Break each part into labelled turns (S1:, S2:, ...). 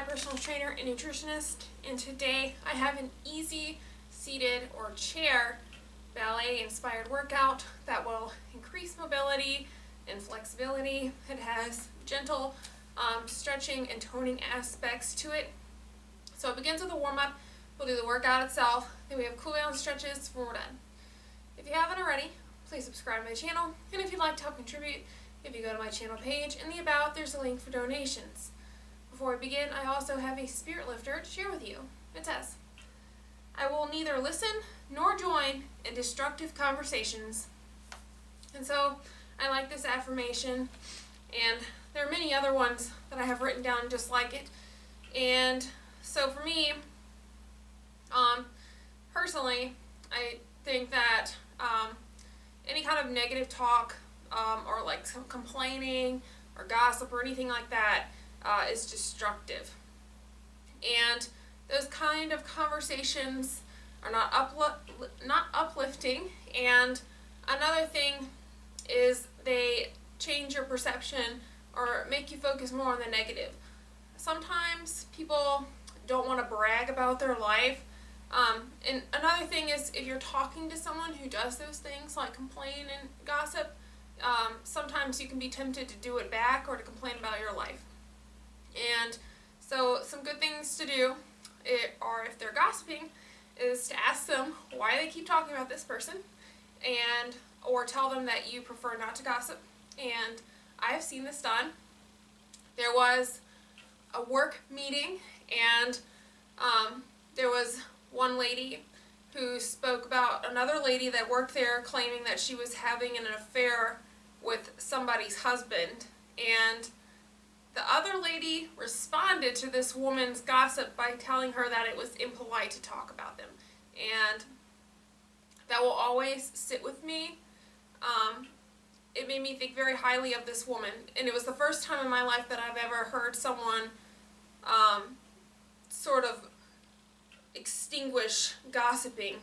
S1: certified personal trainer and nutritionist, and today I have an easy seated or chair ballet inspired workout that will increase mobility and flexibility. It has gentle stretching and toning aspects to it. So it begins with a warm-up. We'll do the workout itself, then we have cool down stretches when we're done. If you haven't already, please subscribe to my channel, and if you'd like to help contribute, if you go to my channel page, in the About, there's a link for donations. Before we begin, I also have a spirit lifter to share with you. It says, I will neither listen nor join in destructive conversations. And so I like this affirmation, and there are many other ones that I have written down just like it. And so for me, personally, I think that any kind of negative talk or like some complaining or gossip or anything like that is destructive. And those kind of conversations are not uplifting. And another thing is they change your perception or make you focus more on the negative. Sometimes people don't want to brag about their life. And another thing is, if you're talking to someone who does those things like complain and gossip, sometimes you can be tempted to do it back or to complain about your life. And so some good things to do are, if they're gossiping, is to ask them why they keep talking about this person, and or tell them that you prefer not to gossip. And I have seen this done. There was a work meeting, and there was one lady who spoke about another lady that worked there, claiming that she was having an affair with somebody's husband. And the other lady responded to this woman's gossip by telling her that it was impolite to talk about them. And that will always sit with me. It made me think very highly of this woman. And it was the first time in my life that I've ever heard someone sort of extinguish gossiping.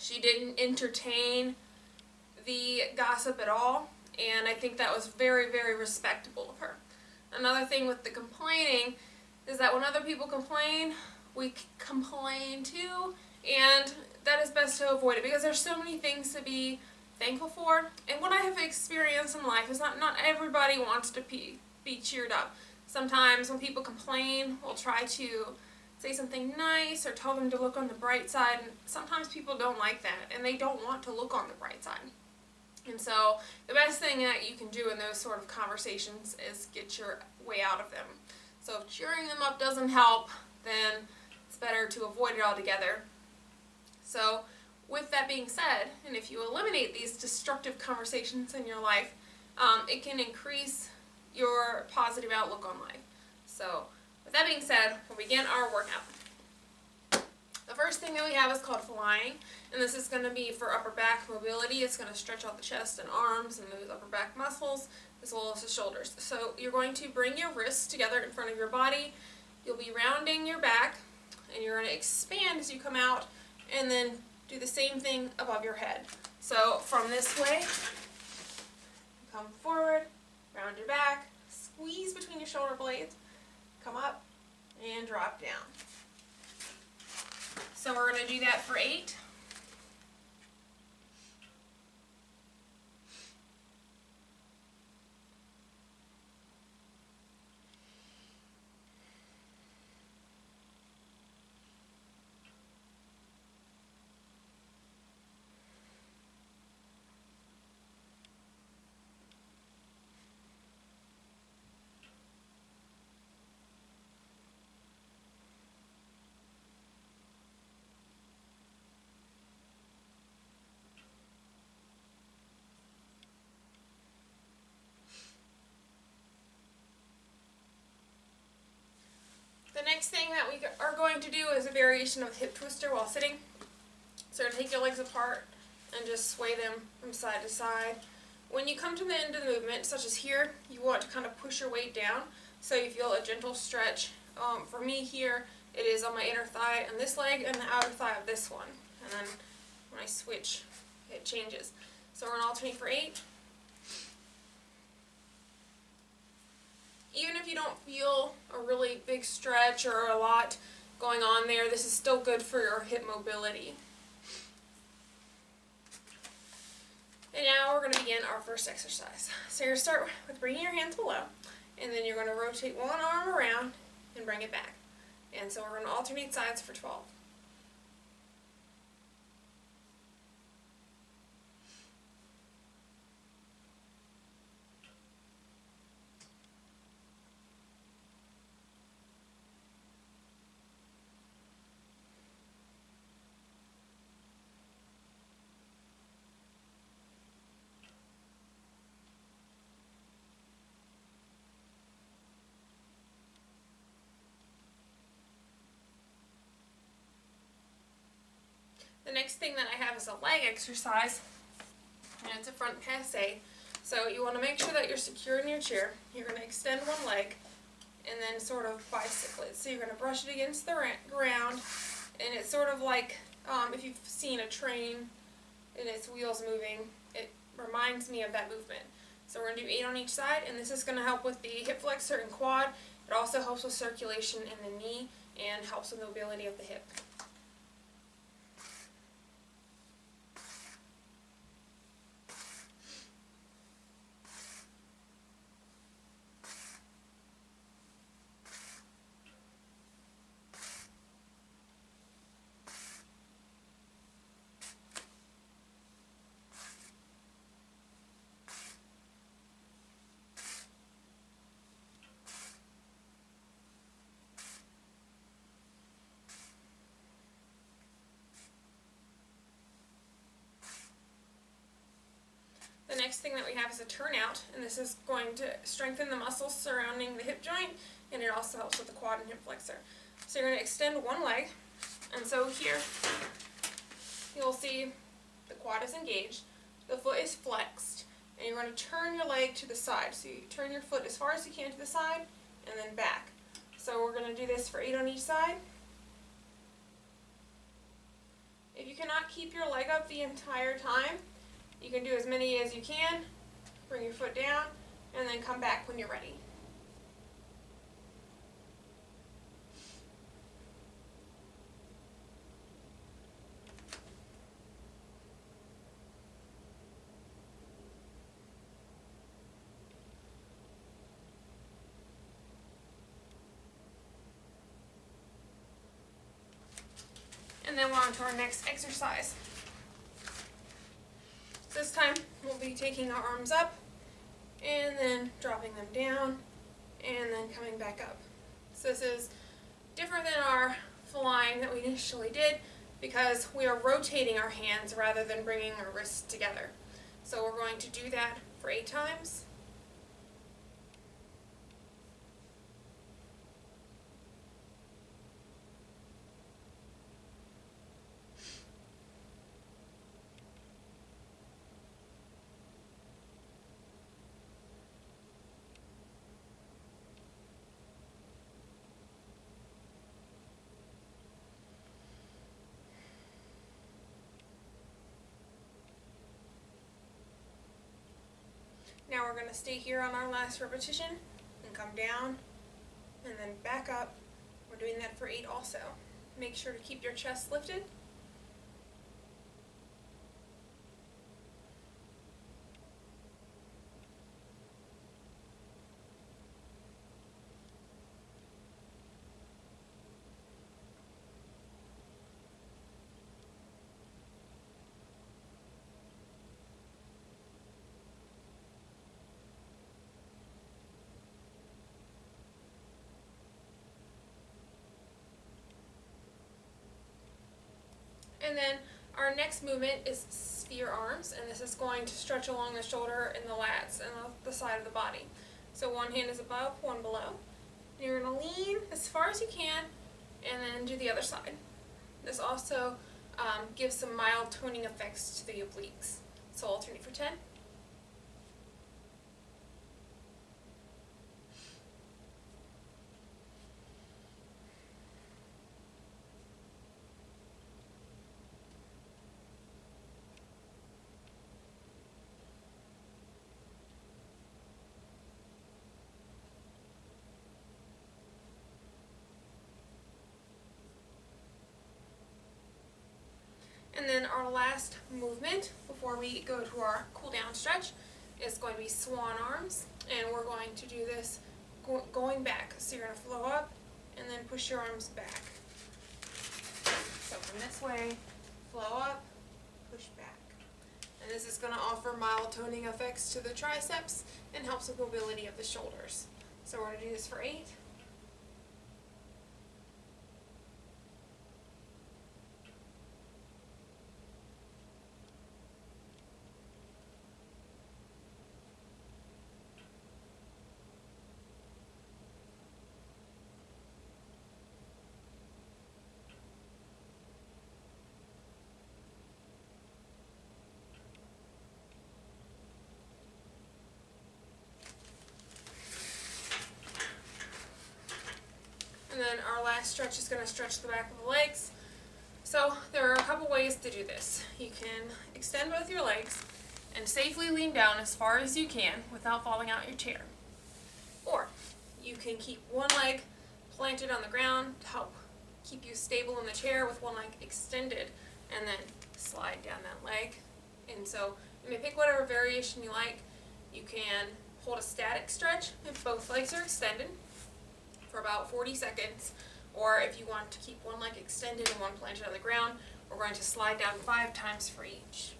S1: She didn't entertain the gossip at all, and I think that was very, very respectable of her. Another thing with the complaining is that when other people complain, we complain too, and that is best to avoid it because there's so many things to be thankful for. And what I have experienced in life is not everybody wants to be cheered up. Sometimes when people complain, we'll try to say something nice or tell them to look on the bright side, and sometimes people don't like that and they don't want to look on the bright side. And so the best thing that you can do in those sort of conversations is get your way out of them. So if cheering them up doesn't help, then it's better to avoid it altogether. So with that being said, and if you eliminate these destructive conversations in your life, it can increase your positive outlook on life. So with that being said, we'll begin our workout. The first thing that we have is called flying, and this is going to be for upper back mobility. It's going to stretch out the chest and arms and those upper back muscles as well as the shoulders. So you're going to bring your wrists together in front of your body. You'll be rounding your back, and you're going to expand as you come out, and then do the same thing above your head. So from this way, come forward, round your back, squeeze between your shoulder blades, come up, and drop down. So we're going to do that for 8. The next thing that we are going to do is a variation of hip twister while sitting. So take your legs apart and just sway them from side to side. When you come to the end of the movement, such as here, you want to kind of push your weight down so you feel a gentle stretch. For me here, it is on my inner thigh on this leg and the outer thigh of this one. And then when I switch, it changes. So we're going to alternate for 8. Even if you don't feel a really big stretch or a lot going on there, this is still good for your hip mobility. And now we're going to begin our first exercise. So you're going to start with bringing your hands below, and then you're going to rotate one arm around and bring it back. And so we're going to alternate sides for 12. The next thing that I have is a leg exercise, and it's a front passe. So you want to make sure that you're secure in your chair. You're going to extend one leg and then sort of bicycle it. So you're going to brush it against the ground, and it's sort of like if you've seen a train and its wheels moving, it reminds me of that movement. So we're going to do 8 on each side, and this is going to help with the hip flexor and quad. It also helps with circulation in the knee and helps with mobility of the hip. The next thing that we have is a turnout, and this is going to strengthen the muscles surrounding the hip joint, and it also helps with the quad and hip flexor. So you're going to extend one leg, and so here you'll see the quad is engaged, the foot is flexed, and you're going to turn your leg to the side. So you turn your foot as far as you can to the side and then back. So we're going to do this for 8 on each side. If you cannot keep your leg up the entire time, you can do as many as you can, bring your foot down, and then come back when you're ready. And then we're on to our next exercise. This time we'll be taking our arms up and then dropping them down and then coming back up. So this is different than our flying that we initially did because we are rotating our hands rather than bringing our wrists together. So we're going to do that for 8 times. Now we're going to stay here on our last repetition and come down and then back up. We're doing that for 8 also. Make sure to keep your chest lifted. And then our next movement is sphere arms, and this is going to stretch along the shoulder and the lats and the side of the body. So one hand is above, one below. And you're going to lean as far as you can and then do the other side. This also gives some mild toning effects to the obliques. So alternate for 10. last movement before we go to our cool down stretch is going to be Swan Arms, and we're going to do this going back. So you're going to flow up and then push your arms back. So from this way, flow up, push back. And this is going to offer mild toning effects to the triceps and helps with mobility of the shoulders. So we're going to do this for 8. And then our last stretch is going to stretch the back of the legs. So there are a couple ways to do this. You can extend both your legs and safely lean down as far as you can without falling out your chair. Or you can keep one leg planted on the ground to help keep you stable in the chair with one leg extended, and then slide down that leg. And so you may pick whatever variation you like. You can hold a static stretch if both legs are extended for about 40 seconds, or if you want to keep one leg extended and one planted on the ground, we're going to slide down 5 times for each.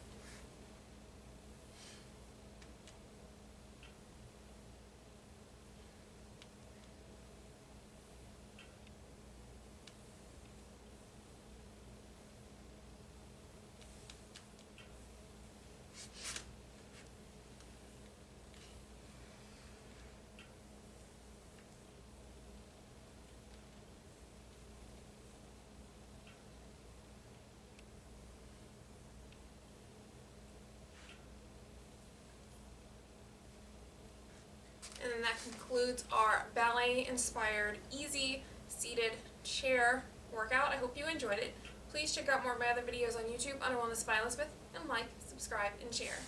S1: And then that concludes our ballet-inspired, easy, seated chair workout. I hope you enjoyed it. Please check out more of my other videos on YouTube under Wellness by Elizabeth, and like, subscribe, and share.